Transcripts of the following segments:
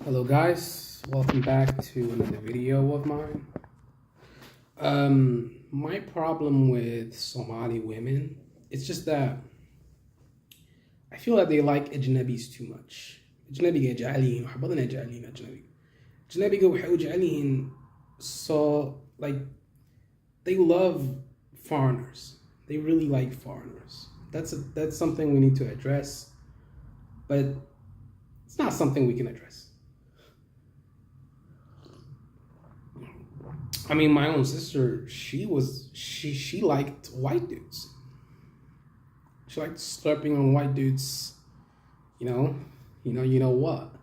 Hello guys, welcome back to another video of mine. My problem with Somali women, it's just that I feel that they like ajnabis too much. Ajnabiga jecelihin, wax badan ay jecelihin ajnabiga. Ajnabiga waxay u jecelihin so like they love foreigners. They really like foreigners. That's something we need to address, but it's not something we can address. I mean, my own sister, she liked white dudes. She liked slurping on white dudes, you know what.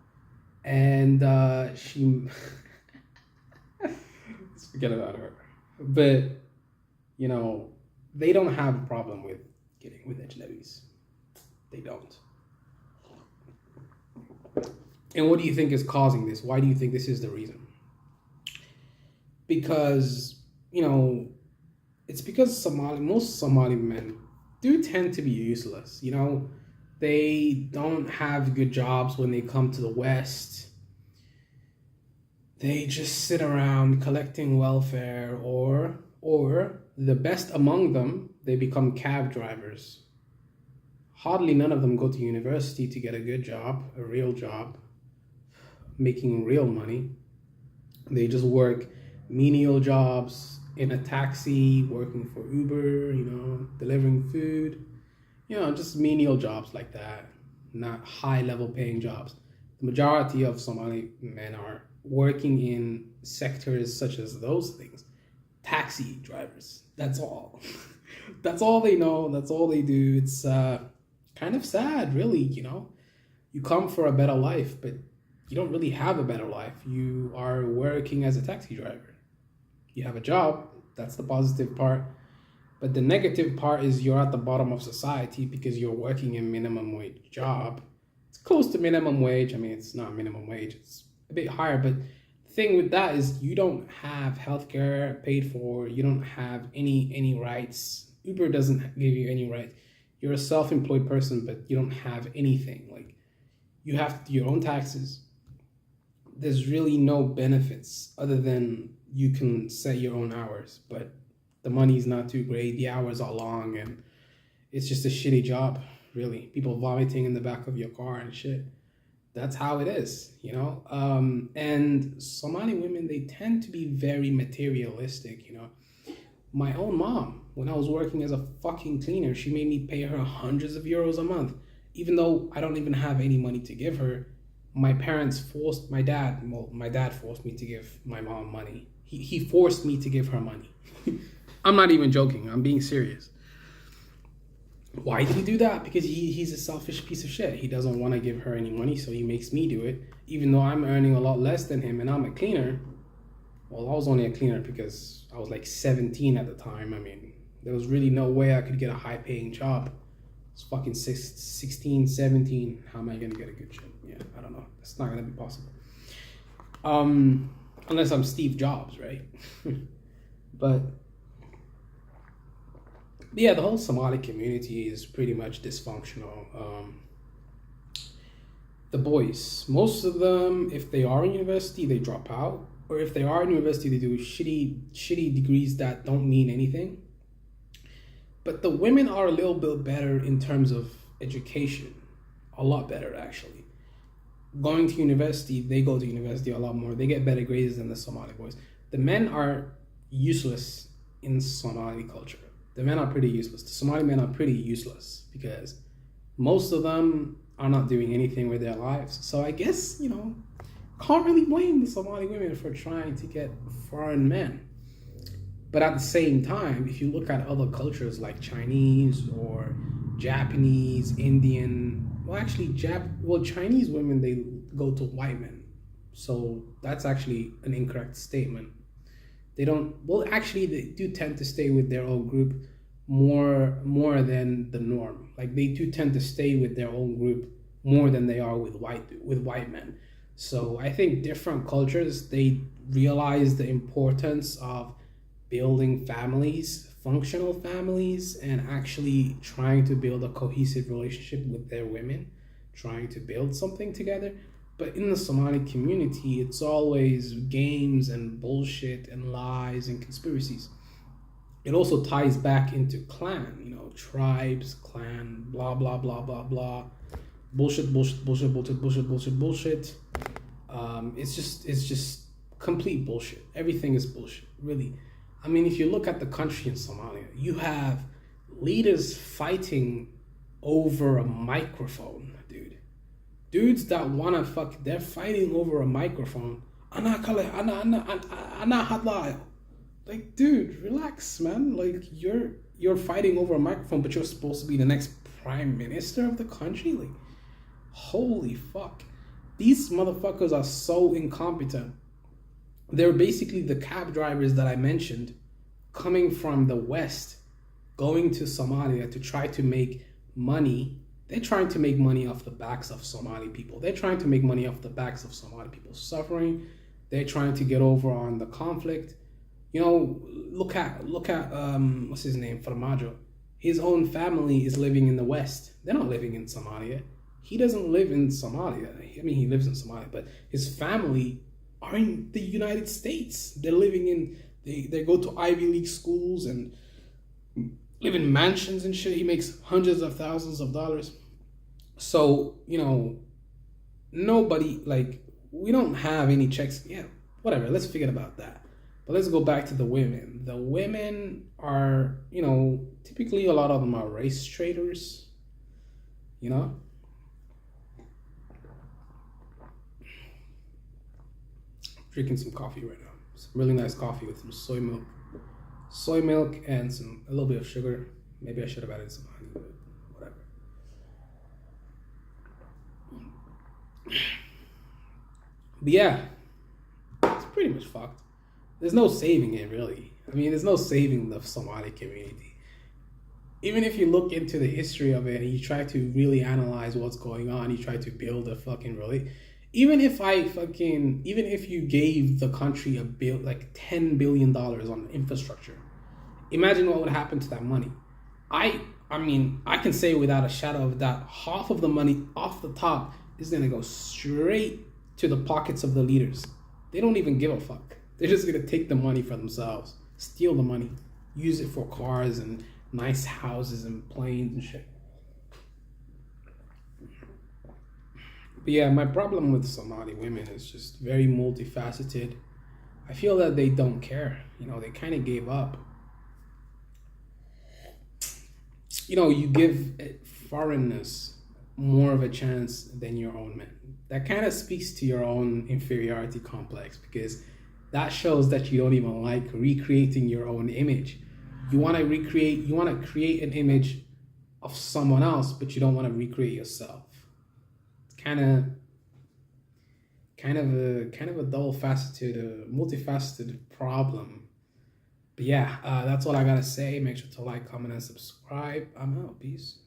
And she let's forget about her. But they don't have a problem with getting with ajnabis. They don't. And what do you think is causing this? Why do you think this is the reason? Because it's because most Somali men do tend to be useless. They don't have good jobs when they come to the West. They just sit around collecting welfare, or the best among them, they become cab drivers. Hardly none of them go to university to get a good job, a real job, making real money. They just work menial jobs in a taxi, working for Uber, delivering food, just menial jobs like that, not high level paying jobs. The majority of Somali men are working in sectors such as those things. Taxi drivers, that's all. That's all they know, that's all they do. It's kind of sad, really. You come for a better life, but you don't really have a better life. You are working as a taxi driver. You have a job, that's the positive part. But the negative part is you're at the bottom of society because you're working a minimum wage job. It's close to minimum wage. I mean, it's not minimum wage, it's a bit higher. But the thing with that is you don't have healthcare paid for. You don't have any rights. Uber doesn't give you any rights. You're a self-employed person, but you don't have anything. Like, you have to do your own taxes. There's really no benefits other than you can set your own hours, but the money's not too great. The hours are long, and it's just a shitty job, really. People vomiting in the back of your car and shit. That's how it is, And Somali women, they tend to be very materialistic, My own mom, when I was working as a fucking cleaner, she made me pay her hundreds of euros a month, even though I don't even have any money to give her. My dad forced me to give my mom money. He forced me to give her money. I'm not even joking. I'm being serious. Why did he do that? Because he's a selfish piece of shit. He doesn't want to give her any money, so he makes me do it, even though I'm earning a lot less than him and I'm a cleaner. Well, I was only a cleaner because I was like 17 at the time. I mean, there was really no way I could get a high-paying job. It's fucking 16, 17. How am I going to get a good job? Yeah, I don't know. It's not going to be possible. Unless I'm Steve Jobs, right? But yeah, the whole Somali community is pretty much dysfunctional. The boys, most of them, if they are in university, they drop out. Or if they are in university, they do shitty degrees that don't mean anything. But the women are a little bit better in terms of education. A lot better, actually. Going to university, they go to university a lot more. They get better grades than the Somali boys. The men are useless in Somali culture. The men are pretty useless. The Somali men are pretty useless because most of them are not doing anything with their lives. So I guess, can't really blame the Somali women for trying to get foreign men. But at the same time, if you look at other cultures like Chinese or Japanese, Indian, Chinese women, they go to white men. So that's actually an incorrect statement. They do tend to stay with their own group more than the norm. Like, they do tend to stay with their own group more than they are with white men. So I think different cultures, they realize the importance of building families, functional families, and actually trying to build a cohesive relationship with their women, trying to build something together. But in the Somali community, it's always games and bullshit and lies and conspiracies. It also ties back into clan, tribes, clan, blah, blah, blah, blah, blah. Bullshit, bullshit, bullshit, bullshit, bullshit, bullshit, bullshit. It's just complete bullshit. Everything is bullshit, really. I mean, if you look at the country in Somalia, you have leaders fighting over a microphone, dude. Dudes that wanna they're fighting over a microphone. Ana hadlayo. Like, dude, relax, man. Like, you're fighting over a microphone, but you're supposed to be the next prime minister of the country. Like, holy fuck, these motherfuckers are so incompetent. They're basically the cab drivers that I mentioned, coming from the West, going to Somalia to try to make money. They're trying to make money off the backs of Somali people. They're trying to make money off the backs of Somali people suffering. They're trying to get over on the conflict. Look at what's his name, Farmajo. His own family is living in the West. They're not living in Somalia. He doesn't live in Somalia. I mean, he lives in Somalia, but his family are in the United States. They're living in, they go to Ivy League schools and live in mansions and shit. He makes hundreds of thousands of dollars. So, nobody, like, we don't have any checks. Yeah, whatever. Let's forget about that. But let's go back to the women. The women are, typically a lot of them are race traders, Drinking some coffee right now. Some really nice coffee with some soy milk and a little bit of sugar. Maybe I should have added some honey, but whatever. But yeah, it's pretty much fucked. There's no saving it, really. I mean, there's no saving the Somali community. Even if you look into the history of it and you try to really analyze what's going on, you try to build a fucking even if you gave the country like $10 billion on infrastructure, imagine what would happen to that money. I mean, I can say without a shadow of a doubt, half of the money off the top is gonna go straight to the pockets of the leaders. They don't even give a fuck. They're just gonna take the money for themselves, steal the money, use it for cars and nice houses and planes and shit. But yeah, my problem with Somali women is just very multifaceted. I feel that they don't care. They kind of gave up. You give foreignness more of a chance than your own men. That kind of speaks to your own inferiority complex, because that shows that you don't even like recreating your own image. You want to create an image of someone else, but you don't want to recreate yourself. Kind of a multifaceted problem. But yeah, that's all I gotta say. Make sure to like, comment, and subscribe. I'm out. Peace.